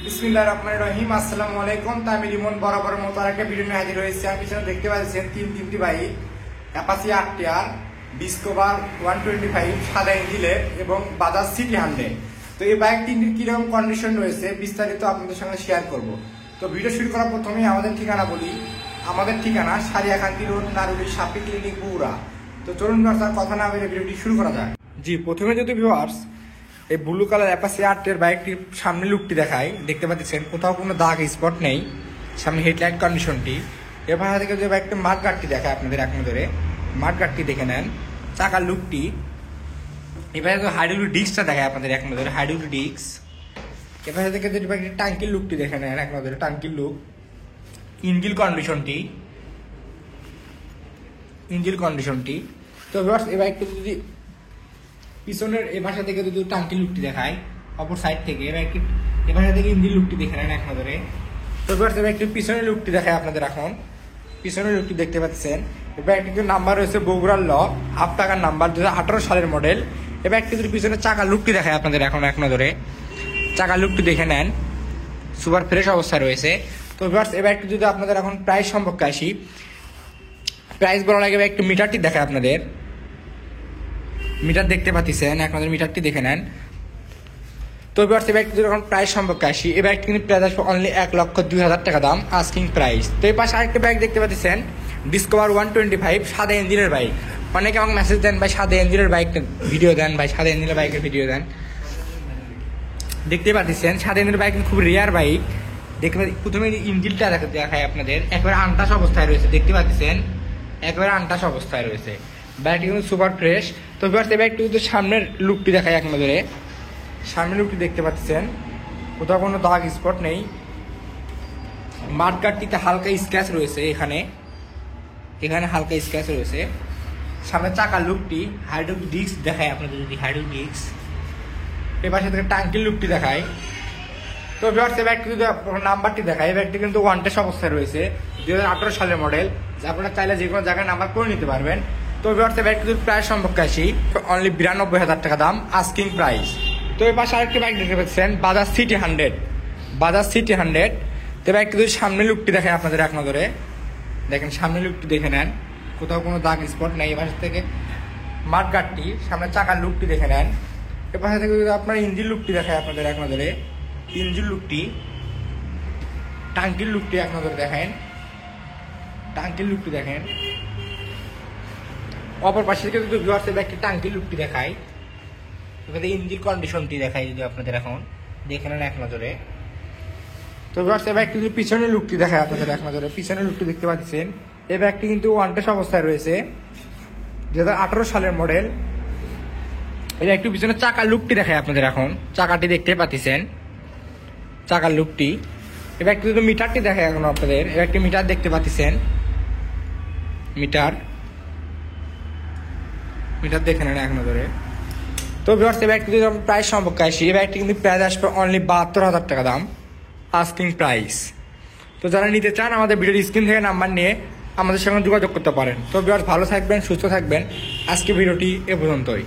বিসমিল্লাহির রহমানির রহিম। আসসালামু আলাইকুম। আমি রিমন বরাবর মতো আরেকটা ভিডিও নিয়ে হাজির হয়েছি। আমি পিছনে দেখতে পাচ্ছেন তিনটি বাইক, অ্যাপাচি আরটিআর, ডিসকভার 125 সাদা ইঞ্জিনের এবং বাজাজ সিটি 100। তো এই বাইক তিনটির কিরকম কন্ডিশন রয়েছে বিস্তারিত আপনাদের সঙ্গে শেয়ার করব। তো ভিডিও শুরু করার প্রথমেই আমাদের ঠিকানা বলি। আমাদের ঠিকানা সারিয়াকান্তি রোড, নারুলি সাপি ক্লিনিক, বগুড়া। তো চলুন তার কথা না বলে ভিডিওটি শুরু করা যায়। জি, প্রথমে যদি ভিউয়ার্স এই ব্লু কালার অ্যাপাচি আরটিআর বাইকটির সামনে লুকটি দেখাই, দেখতে পাচ্ছেন কোথাও কোনো দাগ স্পট নেই। সামনে হেডলাইট কন্ডিশনটি। এবার থেকে যে বাইকটা মাঠ গার্ডটি দেখায় আপনাদের এক নজরে, মাঠ গার্ডটি দেখে নেন, চাকার লুকটি। এবারে তো হাইড্রোলিক ডিস্কটা দেখায় আপনাদের এক নজরে, হাইড্রোলিক ডিস্ক। এবার থেকে যে বাইকটির টাঙ্কির লুকটি দেখে নেন এক নজরে, টাঙ্কির লুক। ইঞ্জিন কন্ডিশনটি, ইঞ্জিন কন্ডিশনটি। তো ভিউয়ার্স এই বাইকটা যদি পিছনের এ ভাষা থেকে যদি টাঙ্কি লুকটি দেখায় অপর সাইড থেকে, এ ভাষা থেকে ইঞ্জিন লুকটি দেখে নেন এক নজরে। তো এবার একটু পিছনের লুকটি দেখায় আপনাদের। এখন পিছনের লুকটি দেখতে পাচ্ছেন। এবার একটি নাম্বার রয়েছে বগুড়ার ল, হাফ টাকার নাম্বার, 2018 সালের মডেল। এবার একটি যদি পিছনের চাকার লুকটি দেখায় আপনাদের এখন এক নজরে, চাকার লুকটি দেখে নেন, সুপার ফ্রেশ অবস্থায় রয়েছে। তো এবার একটু যদি আপনাদের এখন প্রাইস সম্পর্কে আসি, প্রাইস বলার আগে একটু মিটারটি দেখায় আপনাদের। মিটার দেখতে পাচ্ছেন আপনাদের, মিটারটি দেখে নেন। তো এবার এই ব্যাগটি যখন প্রাইস সম্পর্কে আসি, এই ব্যাগটি কিন্তু প্রাইস আসবে অনলি 1,02,000 টাকা দাম, আস্কিং প্রাইস। তো এই পাশে আরেকটা ব্যাগ দেখতে পাচ্ছেন, ডিসকভার 125 সাদা ইঞ্জিনের বাইক। অনেকে আমাকে মেসেজ দেন, ভাই সাদা ইঞ্জিনের বাইক ভিডিও দেন, ভাই সাদা ইঞ্জিনের বাইকের ভিডিও দেন। দেখতে পাচ্ছেন সাদা ইঞ্জিনের বাইক খুব রেয়ার বাইক। দেখতে পাচ্ছি প্রথমে ইঞ্জিনটা দেখায় আপনাদের, একবারে আনটাস অবস্থায় রয়েছে। দেখতে পাচ্ছেন একবারে আনটাস অবস্থায় রয়েছে, বাইকটি কিন্তু সুপার ফ্রেশ। তো এবার এই বাইকটি কিন্তু সামনের লুকটি দেখায় এক নজরে, সামনের লুকটি দেখতে পাচ্ছেন, কোথাও কোনো দাগ স্পট নেই। মাঠগার্ডটিতে হালকা স্ক্র্যাচ রয়েছে, এখানে হালকা স্ক্র্যাচ রয়েছে। সামনে চাকার লুকটি, হাইড্রোলিক ডিস্ক দেখায় আপনাদের, যদি হাইড্রোলিক ডিস্ক। এবার থেকে টাঙ্কির লুকটি দেখায়। তো এবার এই বাইকটি যদি নাম্বারটি দেখায়, এই বাইকটি কিন্তু ওয়ান্টেড অবস্থায় রয়েছে, 2018 সালের মডেল। আপনারা চাইলে যে কোনো জায়গায় নাম্বার করে নিতে পারবেন। তো এবার বাইকটির প্রাইস সম্পর্কে আসি, অনলি 92,000 টাকা দাম, আস্কিং প্রাইস। তো এই পাশে আরেকটি বাইক দেখতে পাচ্ছেন, বাজাজ সিটি 100, বাজাজ সিটি 100। তো বাইকটি যদি সামনে লুকটি দেখায় আপনাদের এক নজরে, দেখেন সামনে লুকটি দেখে নেন, কোথাও কোনো দাগ স্পট নেই। এবার থেকে মাঠ গার্ডটি, সামনে চাকার লুকটি দেখে নেন। এবার থেকে যদি আপনার ইঞ্জিন লুকটি দেখায় আপনাদের এক নজরে, ইঞ্জিন লুকটি, টাঙ্কির লুকটি এক নজরে দেখেন, টাঙ্কির লুকটি দেখেন। অপর পাশে থেকে যদি একটি টাঙ্কির লুকটি দেখায়, এবার ইঞ্জিন কন্ডিশনটি দেখায় যদি আপনাদের এখন দেখে নেন এক নজরে। তো ব্যাগটি যদি পিছনের লুকটি দেখায় আপনাদের এক নজরে, পিছনের লুকটি দেখতে পাচ্ছেন। এই ব্যাগটি কিন্তু ওয়ান্টেড অবস্থায় রয়েছে, 2018 সালের মডেল। এটা একটু পিছনে চাকার লুকটি দেখায় আপনাদের এখন, চাকাটি দেখতে পাচ্ছেন, চাকার লুকটি। এবার একটু যদি মিটারটি দেখায় এখন আপনাদের, এবার একটি মিটার দেখতে পাচ্ছেন, মিটার দেখে নেন এক নজরে। তো ভিউয়ার্স এই ব্যাগটি যদি প্রাইস সম্পর্কে আসি, এই ব্যাগটি কিন্তু প্রাইস আসবে অনলি 72,000 টাকা দাম, আস্কিং প্রাইস। তো যারা নিতে চান আমাদের ভিডিওর স্ক্রিন থেকে নাম্বার নিয়ে আমাদের সঙ্গে যোগাযোগ করতে পারেন। তো ভিউয়ার্স ভালো থাকবেন, সুস্থ থাকবেন। আজকে ভিডিওটি এ পর্যন্তই।